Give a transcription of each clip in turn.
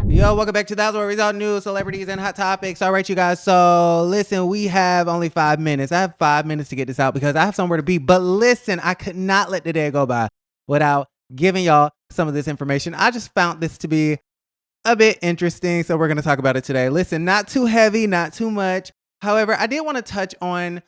Yo, welcome back to the Where Result News, Celebrities, and Hot Topics. All right, you guys. So, listen, we have only 5 minutes. I have 5 minutes to get this out because I have somewhere to be. But listen, I could not let the day go by without giving y'all some of this information. I just found this to be a bit interesting, so we're going to talk about it today. Listen, not too heavy, not too much. However, I did want to touch on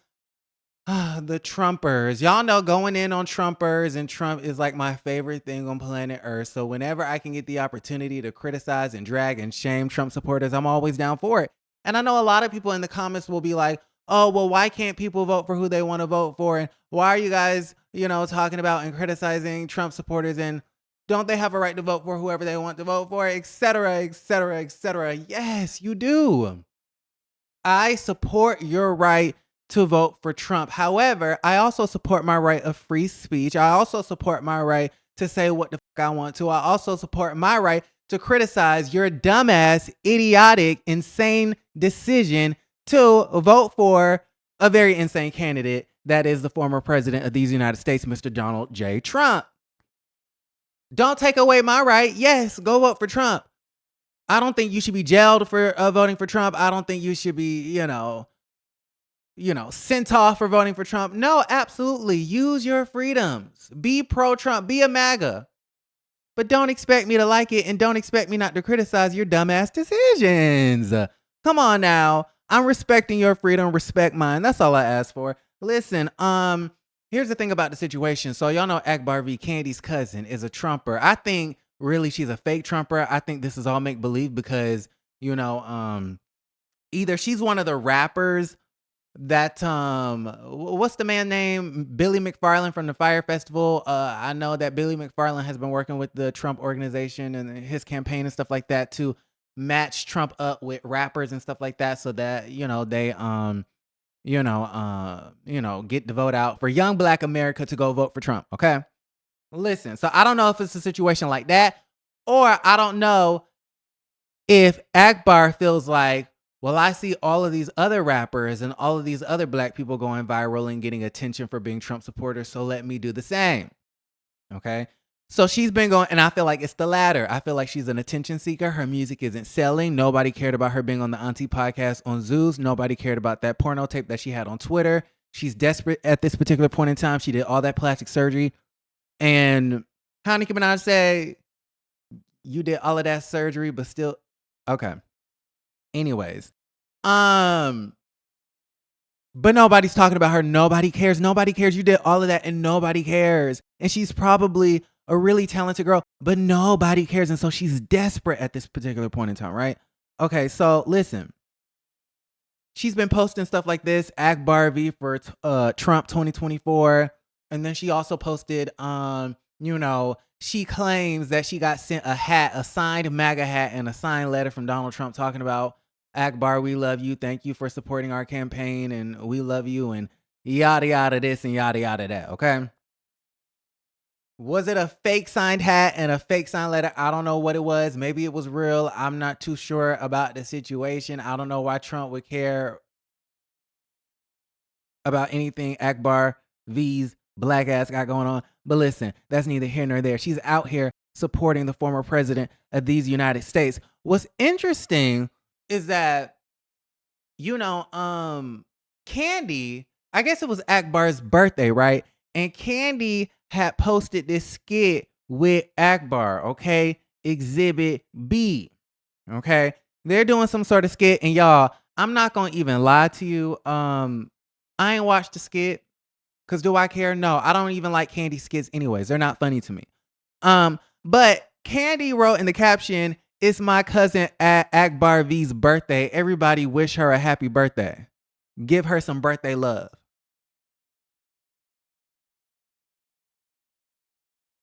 the Trumpers. Y'all know going in on Trumpers, and Trump is like my favorite thing on planet Earth. So whenever I can get the opportunity to criticize and drag and shame Trump supporters, I'm always down for it. And I know a lot of people in the comments will be like, oh, well, why can't people vote for who they want to vote for? And why are you guys, talking about and criticizing Trump supporters? And don't they have a right to vote for whoever they want to vote for, et cetera, et cetera, et cetera? Yes, you do. I support your right to vote for Trump. However, I also support my right of free speech. I also support my right to say what the fuck I want to. I also support my right to criticize your dumbass, idiotic, insane decision to vote for a very insane candidate that is the former president of these United States, Mr. Donald J. Trump. Don't take away my right. Yes, go vote for Trump. I don't think you should be jailed for voting for Trump. I don't think you should be, sent off for voting for Trump. No, absolutely. Use your freedoms. Be pro-Trump. Be a MAGA. But don't expect me to like it, and don't expect me not to criticize your dumbass decisions. Come on now. I'm respecting your freedom. Respect mine. That's all I ask for. Listen, here's the thing about the situation. So y'all know Akbar V, Kandi's cousin, is a Trumper. I think really she's a fake Trumper. I think this is all make-believe because, either she's one of the rappers that what's the man name? Billy McFarland from the Fire Festival. I know that Billy McFarland has been working with the Trump organization and his campaign and stuff like that to match Trump up with rappers and stuff like that, so that they get the vote out for young Black America to go vote for Trump. Okay, listen. So I don't know if it's a situation like that, or I don't know if Akbar feels like, well, I see all of these other rappers and all of these other Black people going viral and getting attention for being Trump supporters, so let me do the same. Okay? So she's been going, and I feel like it's the latter. I feel like she's an attention seeker. Her music isn't selling. Nobody cared about her being on the Auntie podcast on Zeus. Nobody cared about that porno tape that she had on Twitter. She's desperate at this particular point in time. She did all that plastic surgery. And how Nicki Minaj say, you did all of that surgery, but still, okay. Anyways, but nobody's talking about her. Nobody cares. Nobody cares. You did all of that and nobody cares. And she's probably a really talented girl, but nobody cares. And so she's desperate at this particular point in time, right? Okay, so listen. She's been posting stuff like this, Akbar V for Trump 2024. And then she also posted, she claims that she got sent a hat, a signed MAGA hat, and a signed letter from Donald Trump talking about, Akbar, we love you. Thank you for supporting our campaign, and we love you, and yada, yada this and yada, yada that, okay? Was it a fake signed hat and a fake signed letter? I don't know what it was. Maybe it was real. I'm not too sure about the situation. I don't know why Trump would care about anything Akbar V's Black ass got going on. But listen, that's neither here nor there. She's out here supporting the former president of these United States. What's interesting is that, Kandi, I guess it was Akbar's birthday, right? And Kandi had posted this skit with Akbar, okay? Exhibit B, okay? They're doing some sort of skit, and y'all, I'm not gonna even lie to you. I ain't watched the skit, because do I care? No, I don't even like Kandi skits anyways. They're not funny to me. But Kandi wrote in the caption, it's my cousin at Akbar V's birthday. Everybody wish her a happy birthday. Give her some birthday love.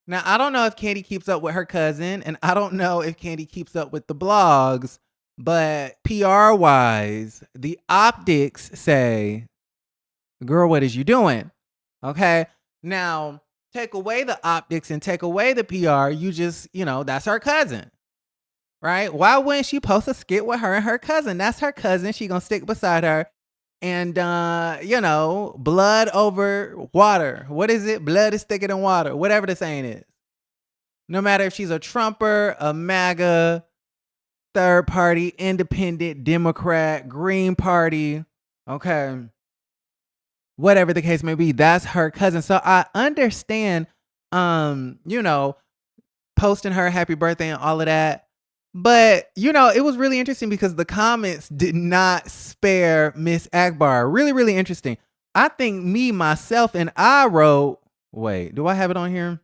Now, I don't know if Kandi keeps up with her cousin, and I don't know if Kandi keeps up with the blogs, but PR-wise, the optics say, girl, what is you doing? Okay? Now, take away the optics and take away the PR, you just, that's her cousin. Right? Why wouldn't she post a skit with her and her cousin? That's her cousin. She gonna stick beside her. And, blood over water. What is it? Blood is thicker than water. Whatever the saying is. No matter if she's a Trumper, a MAGA, third party, independent, Democrat, Green Party, okay, whatever the case may be, that's her cousin. So I understand, you know, posting her happy birthday and all of that. But, you know, it was really interesting because the comments did not spare Miss Akbar. Really, really interesting. I think me, myself, and I wrote, wait, do I have it on here?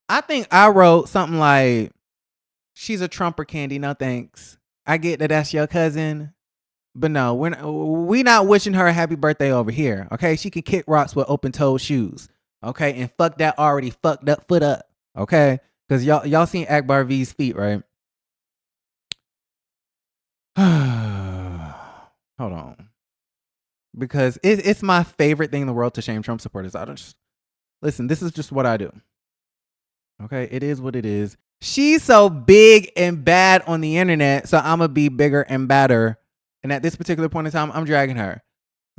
I think I wrote something like, she's a Trumper, Kandi, no thanks. I get that that's your cousin, but no, we not wishing her a happy birthday over here, okay? She can kick rocks with open-toed shoes, okay? And fuck that already fucked up foot up, okay? Because y'all seen Akbar V's feet, right? Hold on. Because it's my favorite thing in the world to shame Trump supporters. I don't just... Listen, this is just what I do. Okay, it is what it is. She's so big and bad on the internet, so I'm going to be bigger and badder. And at this particular point in time, I'm dragging her.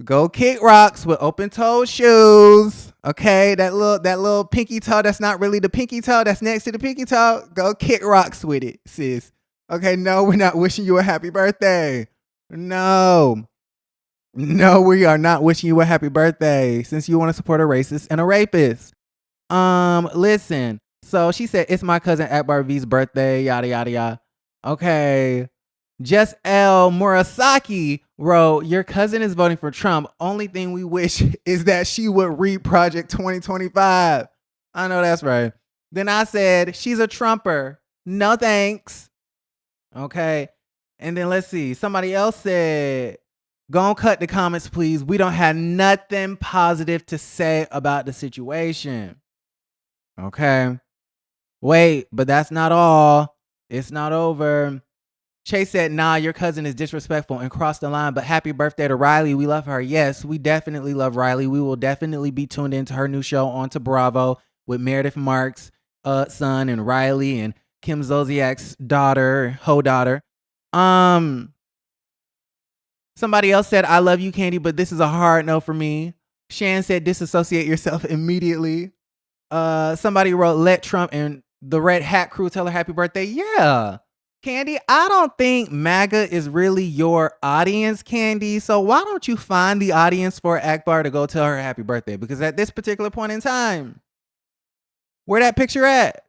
Go kick rocks with open-toed shoes. Okay, that little pinky toe that's not really the pinky toe that's next to the pinky toe. Go kick rocks with it, sis. Okay, no, we're not wishing you a happy birthday. No, we are not wishing you a happy birthday since you want to support a racist and a rapist. Listen. So she said, it's my cousin Akbar V's birthday, yada, yada, yada. Okay. Just L. Murasaki wrote, your cousin is voting for Trump. Only thing we wish is that she would read Project 2025. I know that's right. Then I said, she's a Trumper. No thanks. Okay. And then let's see. Somebody else said, go and cut the comments, please. We don't have nothing positive to say about the situation. Okay. Wait, but that's not all. It's not over. Chase said, nah, your cousin is disrespectful and crossed the line, but happy birthday to Riley. We love her. Yes, we definitely love Riley. We will definitely be tuned into her new show on to Bravo with Meredith Marks' son and Riley and Kim Zolciak's daughter, daughter. Somebody else said, I love you, Kandi, but this is a hard no for me. Shan said, disassociate yourself immediately. Somebody wrote, let Trump and the Red Hat crew tell her happy birthday. Yeah. Kandi, I don't think MAGA is really your audience, Kandi. So why don't you find the audience for Akbar to go tell her happy birthday? Because at this particular point in time, where that picture at?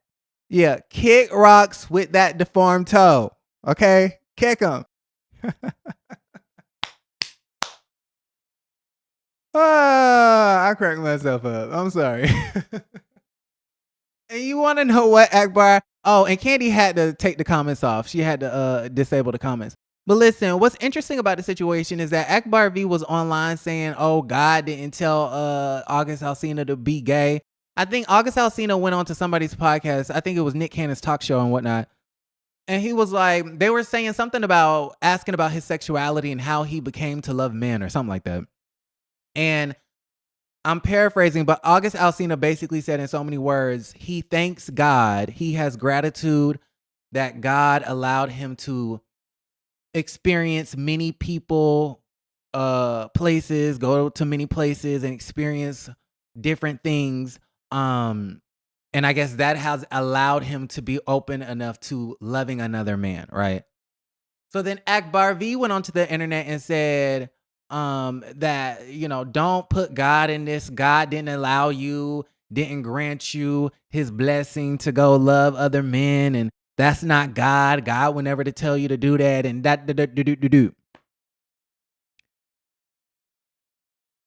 Yeah, kick rocks with that deformed toe. Okay? Kick them. I cracked myself up. I'm sorry. And you want to know what, Akbar? Oh, and Kandi had to take the comments off. She had to disable the comments. But listen, what's interesting about the situation is that Akbar V was online saying, oh, God didn't tell August Alsina to be gay. I think August Alsina went on to somebody's podcast. I think it was Nick Cannon's talk show and whatnot. And he was like, they were saying something about asking about his sexuality and how he became to love men or something like that. And I'm paraphrasing, but August Alsina basically said in so many words, he thanks God. He has gratitude that God allowed him to experience many people, places, go to many places and experience different things. And I guess that has allowed him to be open enough to loving another man, right? So then Akbar V went onto the internet and said, that, you know, don't put God in this. God didn't allow you, didn't grant you his blessing to go love other men. And that's not God. God would never to tell you to do that. And that.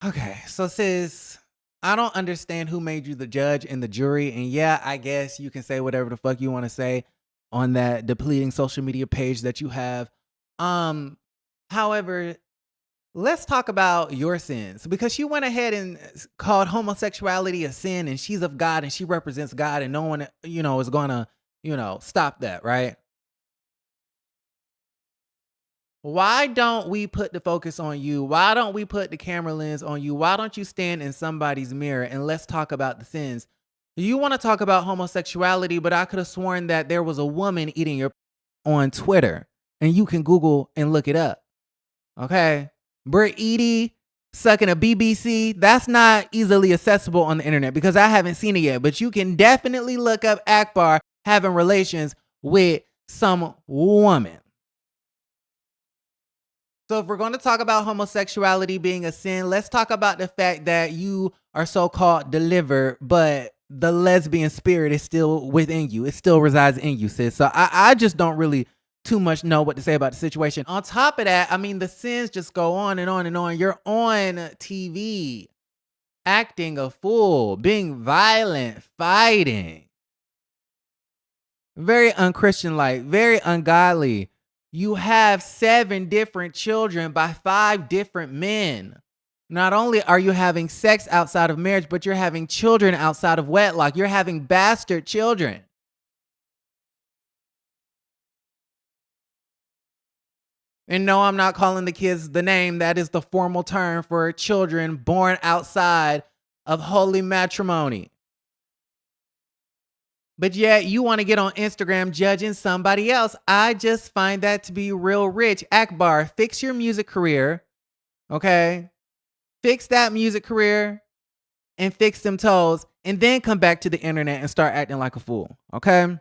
Okay. So sis, I don't understand who made you the judge and the jury. And yeah, I guess you can say whatever the fuck you want to say on that depleting social media page that you have. However, let's talk about your sins, because she went ahead and called homosexuality a sin and she's of God and she represents God and no one, you know, is going to, you know, stop that, right? Why don't we put the focus on you? Why don't we put the camera lens on you? Why don't you stand in somebody's mirror and let's talk about the sins? You want to talk about homosexuality, but I could have sworn that there was a woman eating your on Twitter and you can Google and look it up. Okay. Brittany sucking a BBC, that's not easily accessible on the internet because I haven't seen it yet. But you can definitely look up Akbar having relations with some woman. So if we're going to talk about homosexuality being a sin, let's talk about the fact that you are so-called delivered, but the lesbian spirit is still within you. It still resides in you, sis. So I just don't really too much know what to say about the situation. On top of that, I mean, the sins just go on and on and on. You're on TV, acting a fool, being violent, fighting. Very unchristian-like, very ungodly. You have 7 different children by 5 different men. Not only are you having sex outside of marriage, but you're having children outside of wedlock. You're having bastard children. And no, I'm not calling the kids the name. That is the formal term for children born outside of holy matrimony. But yet you want to get on Instagram judging somebody else. I just find that to be real rich. Akbar, fix your music career, okay? Fix that music career and fix them toes, and then come back to the internet and start acting like a fool, okay?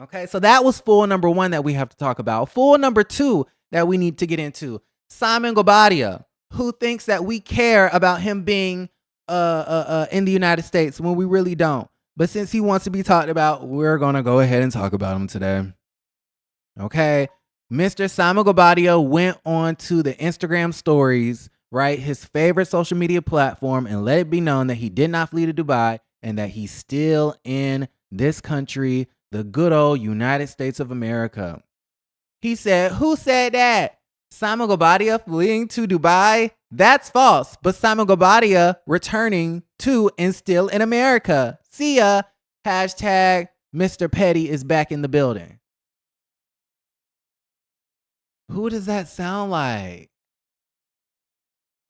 Okay, so that was fool number 1 that we have to talk about. Fool number 2 that we need to get into. Simon Guobadia, who thinks that we care about him being in the United States when we really don't. But since he wants to be talked about, we're going to go ahead and talk about him today. Okay. Mr. Simon Guobadia went on to the Instagram stories, right? His favorite social media platform, and let it be known that he did not flee to Dubai and that he's still in this country, the good old United States of America. He said, who said that? Simon Guobadia fleeing to Dubai? That's false. But Simon Guobadia returning to and still in America. See ya. Hashtag Mr. Petty is back in the building. Who does that sound like?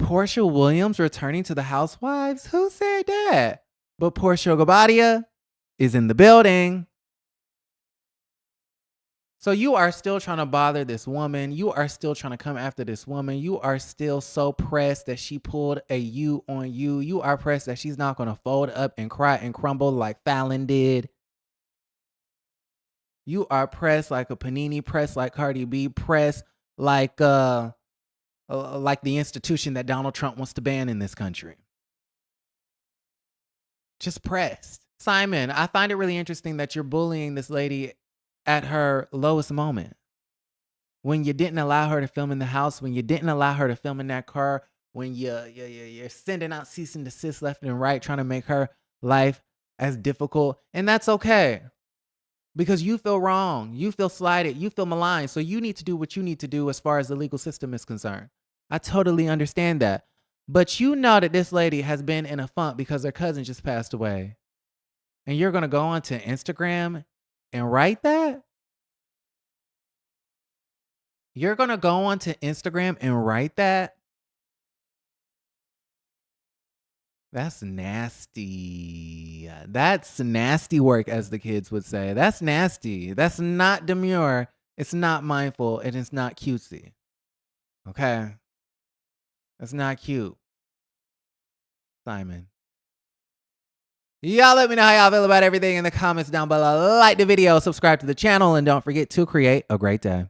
Porsha Williams returning to the Housewives? Who said that? But Porsha Guobadia is in the building. So you are still trying to bother this woman. You are still trying to come after this woman. You are still so pressed that she pulled a U on you. You are pressed that she's not going to fold up and cry and crumble like Fallon did. You are pressed like a Panini, pressed like Cardi B, pressed like the institution that Donald Trump wants to ban in this country. Just pressed. Simon, I find it really interesting that you're bullying this lady at her lowest moment, when you didn't allow her to film in the house, when you didn't allow her to film in that car, when you're sending out cease and desist left and right, trying to make her life as difficult. And that's okay, because you feel wrong, you feel slighted, you feel maligned. So you need to do what you need to do as far as the legal system is concerned. I totally understand that. But you know that this lady has been in a funk because her cousin just passed away. And you're going to go onto Instagram and write that? You're going to go onto Instagram and write that? That's nasty. That's nasty work, as the kids would say. That's nasty. That's not demure. It's not mindful. And it's not cutesy. Okay? That's not cute. Simon. Y'all let me know how y'all feel about everything in the comments down below. Like the video, subscribe to the channel, and don't forget to create a great day.